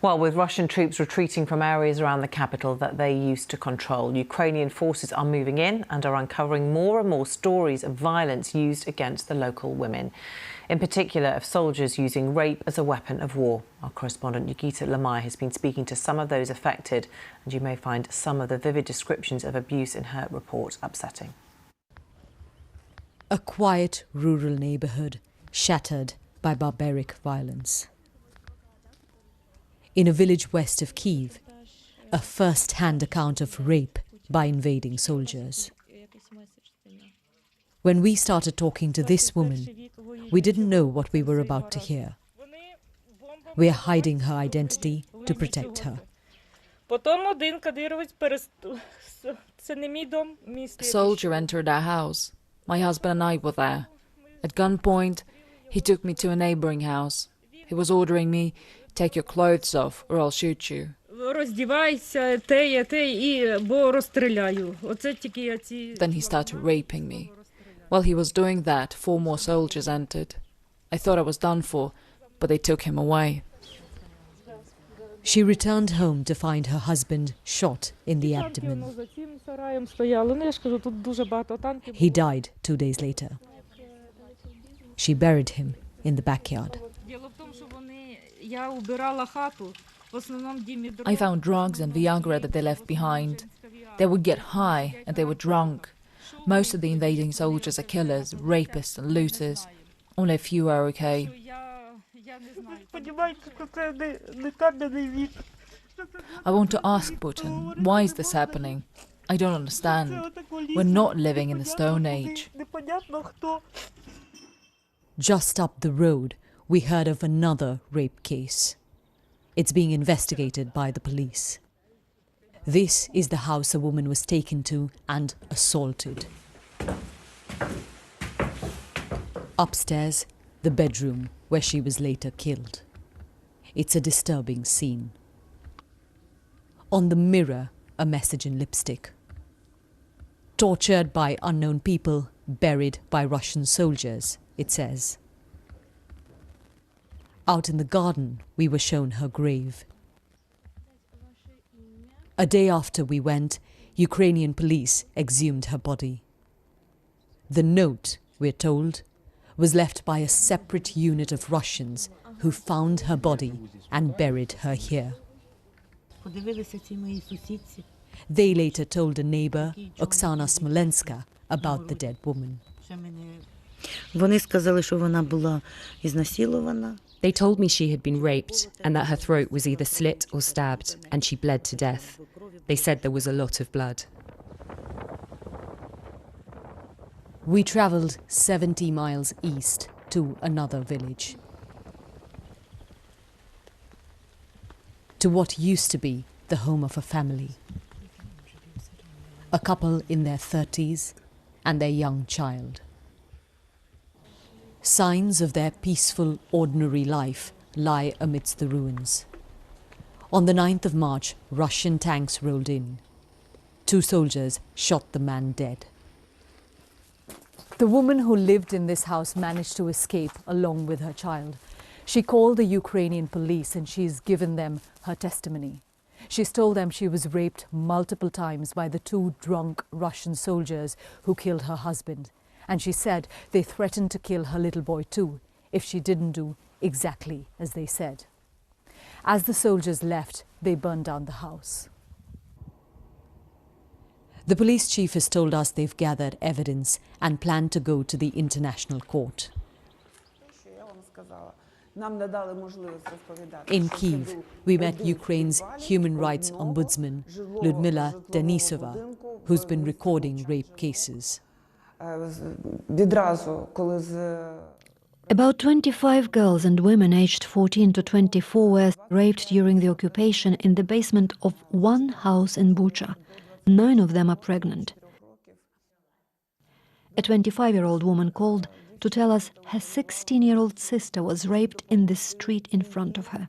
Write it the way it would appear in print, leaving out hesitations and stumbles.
Well, with Russian troops retreating from areas around the capital that they used to control, Ukrainian forces are moving in and are uncovering more and more stories of violence used against the local women. In particular, of soldiers using rape as a weapon of war. Our correspondent Nikita Lamai has been speaking to some of those affected, and you may find some of the vivid descriptions of abuse in her report upsetting. A quiet rural neighbourhood shattered by barbaric violence. In a village west of Kyiv, a first-hand account of rape by invading soldiers. When we started talking to this woman, we didn't know what we were about to hear. We are hiding her identity to protect her. A soldier entered our house. My husband and I were there. At gunpoint, he took me to a neighbouring house. He was ordering me, "Take your clothes off or I'll shoot you." Then he started raping me. While he was doing that, 4 more soldiers entered. I thought I was done for, but they took him away. She returned home to find her husband shot in the abdomen. He died 2 days later. She buried him in the backyard. I found drugs and Viagra that they left behind. They would get high and they were drunk. Most of the invading soldiers are killers, rapists and looters. Only a few are okay. I want to ask Putin, why is this happening? I don't understand. We're not living in the Stone Age. Just up the road, we heard of another rape case. It's being investigated by the police. This is the house a woman was taken to and assaulted. Upstairs, the bedroom where she was later killed. It's a disturbing scene. On the mirror, a message in lipstick. Tortured by unknown people, buried by Russian soldiers, it says. Out in the garden, we were shown her grave. A day after we went, Ukrainian police exhumed her body. The note, we're told, was left by a separate unit of Russians who found her body and buried her here. They later told a neighbour, Oksana Smolenska, about the dead woman. They told me she had been raped and that her throat was either slit or stabbed and she bled to death. They said there was a lot of blood. We travelled 70 miles east to another village. To what used to be the home of a family. A couple in their 30s and their young child. Signs of their peaceful, ordinary life lie amidst the ruins. On the 9th of March, Russian tanks rolled in. 2 soldiers shot the man dead. The woman who lived in this house managed to escape along with her child. She called the Ukrainian police and she's given them her testimony. She's told them she was raped multiple times by the 2 drunk Russian soldiers who killed her husband. And she said they threatened to kill her little boy too if she didn't do exactly as they said. As the soldiers left, they burned down the house. The police chief has told us they've gathered evidence and plan to go to the International Court. In Kyiv, we met Ukraine's human rights ombudsman, Lyudmila Denisova, who's been recording rape cases. About 25 girls and women aged 14 to 24 were raped during the occupation in the basement of one house in Bucha. 9 of them are pregnant. A 25-year-old woman called to tell us her 16-year-old sister was raped in the street in front of her.